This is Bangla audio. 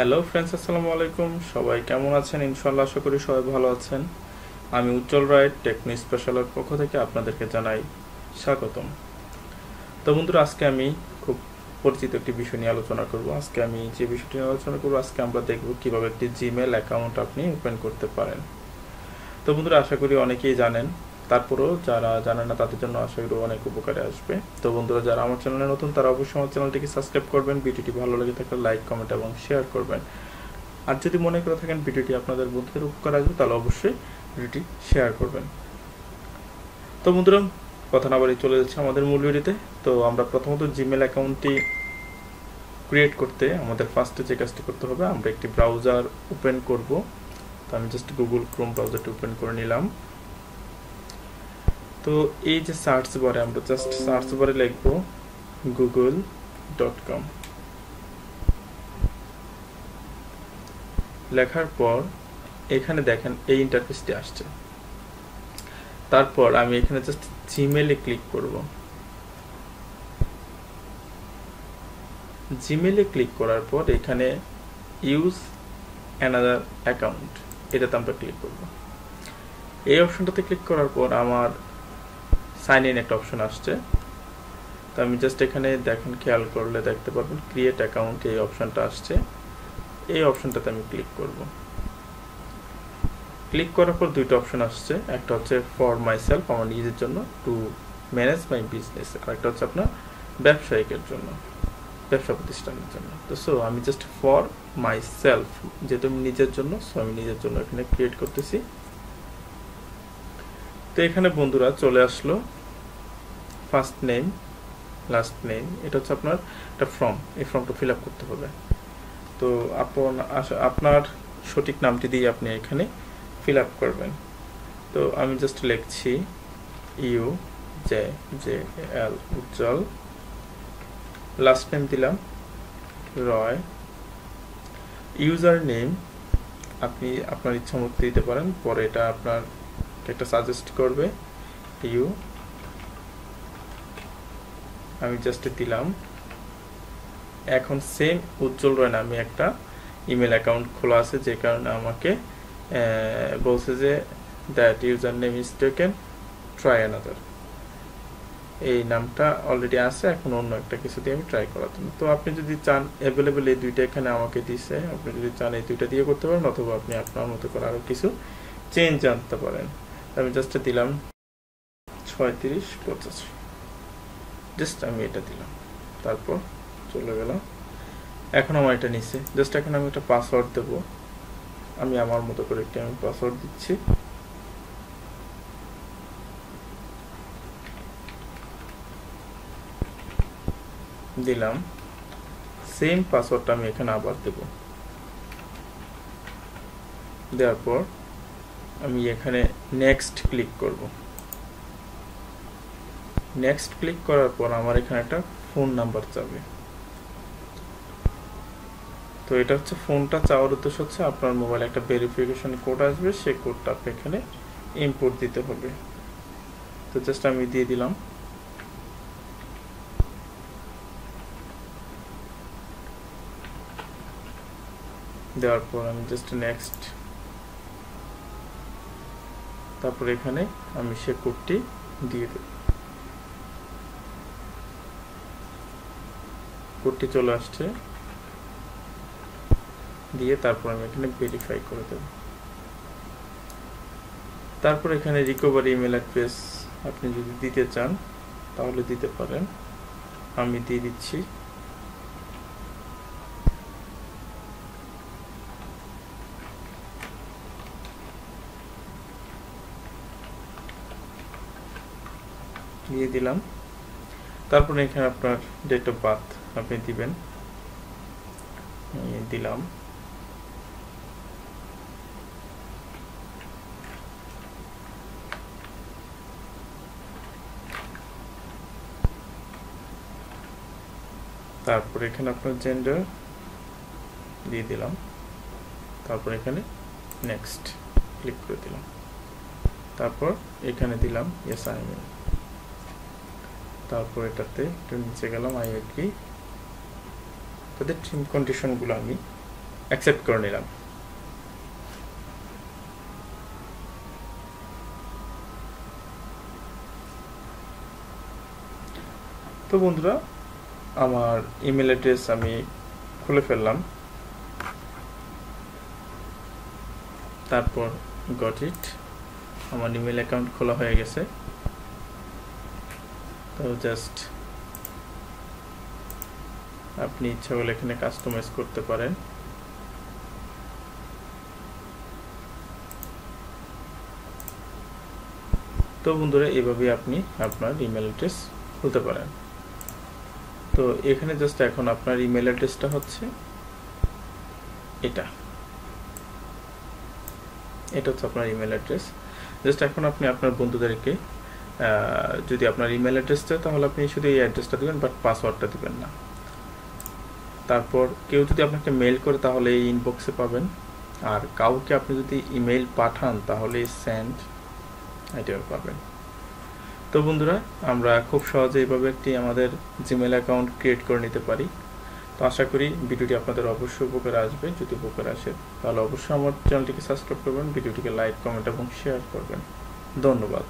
হ্যালো ফ্রেন্ডস, আসসালামু আলাইকুম। সবাই কেমন আছেন? ইনশাআল্লাহ আশা করি সবাই ভালো আছেন। আমি উজ্জ্বল রায় টেকনো স্পেশালের পক্ষ থেকে আপনাদেরকে জানাই স্বাগতম। তো বন্ধুরা, আজকে আমি খুব পরিচিত একটি বিষয় নিয়ে আলোচনা করব। আজকে আমি যে বিষয়টি নিয়ে আলোচনা করব, আজকে আমরা দেখব কিভাবে একটি জিমেল অ্যাকাউন্ট আপনি ওপেন করতে পারেন। তো বন্ধুরা, আশা করি অনেকেই জানেন, তারপরেও যারা জানেন না তাদের জন্য আশা করি অনেক উপকারে আসবে। তো বন্ধুরা, যারা আমার চ্যানেলে নতুন তারা অবশ্যই আমার চ্যানেলটিকে সাবস্ক্রাইব করবেন, ভিডিওটি ভালো লেগে থাকলে লাইক, কমেন্ট এবং শেয়ার করবেন। আর যদি মনে করে থাকেন ভিডিওটি আপনাদের বন্ধুদের উপকার আসবে, তাহলে অবশ্যই ভিডিওটি শেয়ার করবেন। তো বন্ধুরা, কথা না বাড়িয়ে চলে যাচ্ছে আমাদের মূল ভিডিওতে। তো আমরা প্রথমত জিমেল অ্যাকাউন্টটি ক্রিয়েট করতে আমাদের ফার্স্টে যে কাজটি করতে হবে, আমরা একটি ব্রাউজার ওপেন করব। তো আমি জাস্ট গুগল ক্রোম ব্রাউজারটি ওপেন করে নিলাম। তো এই যে সার্চ বারে আমরা জাস্ট সার্চ বারে লিখব google.com। লেখার পর এখানে দেখেন এই ইন্টারফেসটি আসছে। তারপর আমি এখানে জাস্ট জিমেলে ক্লিক করব। জিমেলে ক্লিক করার পর এখানে ইউজ অ্যানাদার অ্যাকাউন্ট, এটাতে আমরা ক্লিক করব। এই অপশনটাতে ক্লিক করার পর আমার সাইন ইন একটা অপশন আসছে। তো আমি জাস্ট এখানে দেখেন, খেয়াল করলে দেখতে পারবেন ক্রিয়েট অ্যাকাউন্ট এই অপশনটা আসছে। এই অপশনটাতে আমি ক্লিক করব। ক্লিক করার পর দুইটা অপশন আসছে, একটা হচ্ছে ফর মাই সেলফ, আমার নিজের জন্য, টু ম্যানেজ মাই বিজনেস, আর একটা হচ্ছে আপনার ব্যবসায়িকের জন্য, ব্যবসা প্রতিষ্ঠানের জন্য। তো সো আমি জাস্ট ফর মাই সেলফ, যেহেতু আমি নিজের জন্য, সো আমি নিজের জন্য এখানে ক্রিয়েট করতেছি। তো এখানে বন্ধুরা চলে আসলো ফার্স্ট নেম, লাস্ট নেম, এটা হচ্ছে আপনার একটা ফর্ম। এই ফর্মটা ফিল আপ করতে হবে। তো আপনার সঠিক নামটি দিয়ে আপনি এখানে ফিল আপ করবেন। তো আমি জাস্ট লিখছি UJL উজ্জ্বল, লাস্ট নেম দিলাম রয়, ইউজার নেম আপনি আপনার ইচ্ছা মতো দিতে পারেন, পরে এটা আপনার একটা সাজেস্ট করবে আমি জাস্ট দিলাম। এখন সেম উজ্জ্বল রয় নামে একটা ইমেল অ্যাকাউন্ট খোলা আছে, যে কারণে আমাকে বলছে যে that user name is taken, try another. এই নামটা অলরেডি আছে, এখন অন্য একটা কিছু দিয়ে আমি ট্রাই করার জন্য। তো আপনি যদি চান, অ্যাভেলেবেল এই দুইটা এখানে আমাকে দিছে, আপনি যদি চান এই দুইটা দিয়ে করতে পারেন, অথবা আপনি আপনার মতো করে আরও কিছু চেঞ্জ আনতে পারেন। আমি জাস্ট দিলাম 3685, জাস্ট আমি এটা দিলাম, তারপর চলে গেলাম। এখন আমার এটা নিচ্ছে, জাস্ট এখন আমি একটা পাসওয়ার্ড দেবো। আমি আমার মতো করে একটি আমি পাসওয়ার্ড দিচ্ছি। দিলাম, সেম পাসওয়ার্ডটা আমি এখানে আবার দেব। দেওয়ার পর আমি এখানে নেক্সট ক্লিক করব। নেক্সট ক্লিক করার পর আমার এখানে একটা ফোন নাম্বার চাবে। তো এটা হচ্ছে ফোনটা চাওয়ার উদ্দেশ্য হচ্ছে আপনার মোবাইলে একটা ভেরিফিকেশন কোড আসবে, সেই কোডটা আপনি এখানে ইনপুট দিতে হবে। তো জাস্ট আমি দিয়ে দিলাম। দেওয়ার পর আমি জাস্ট নেক্সট, তারপর এখানে আমি সে কোডটি দিয়ে দেব। কোডটি চলে আসছে, দিয়ে তারপর আমি এখানে ভেরিফাই করে দেব। তারপর এখানে রিকভারি ইমেল অ্যাড্রেস আপনি যদি দিতে চান তাহলে দিতে পারেন, আমি দিয়ে দিচ্ছি। দিয়ে দিলাম। তারপর এখানে আপনার ডেট অফ বার্থ আপনি দিবেন, দিলাম। তারপর এখানে আপনার জেন্ডার দিয়ে দিলাম। তারপর এখানে নেক্সট ক্লিক করে দিলাম। তারপর এখানে দিলাম ইয়েস আই এম। তারপর এটাতে একটু নিচে গেলাম, আই এগ্রি। তাদের কন্ডিশনগুলো আমি অ্যাকসেপ্ট করে নিলাম। তো বন্ধুরা, আমার ইমেল অ্যাড্রেস আমি খুলে ফেললাম। তারপর গট ইট, আমার ইমেল অ্যাকাউন্ট খোলা হয়ে গেছে। তো জাস্ট আপনি ইচ্ছা হলে এখানে কাস্টমাইজ করতে পারেন। তো বন্ধুরা, এভাবে আপনি আপনার ইমেল অ্যাড্রেস খুলতে পারেন। তো এখানে জাস্ট এখন আপনার ইমেল অ্যাড্রেসটা হচ্ছে এটা হচ্ছে আপনার ইমেল অ্যাড্রেস। জাস্ট এখন আপনি আপনার বন্ধুদেরকে যদি আপনার ইমেল অ্যাড্রেস চায় তাহলে আপনি শুধু এই অ্যাড্রেসটা দিবেন, বাট পাসওয়ার্ডটা দিবেন না। তারপর কেউ যদি আপনাকে মেল করে তাহলে এই ইনবক্সে পাবেন, আর কাউকে আপনি যদি ইমেল পাঠান তাহলে সেন্ড আইটেমে পাবেন। তো বন্ধুরা, আমরা খুব সহজে এইভাবে একটি আমাদের জিমেল অ্যাকাউন্ট ক্রিয়েট করে নিতে পারি। তো আশা করি ভিডিওটি আপনাদের অবশ্যই উপকারে আসবে। যদি উপকারে আসে তাহলে অবশ্যই আমার চ্যানেলটিকে সাবস্ক্রাইব করবেন, ভিডিওটিকে লাইক, কমেন্ট এবং শেয়ার করবেন। ধন্যবাদ।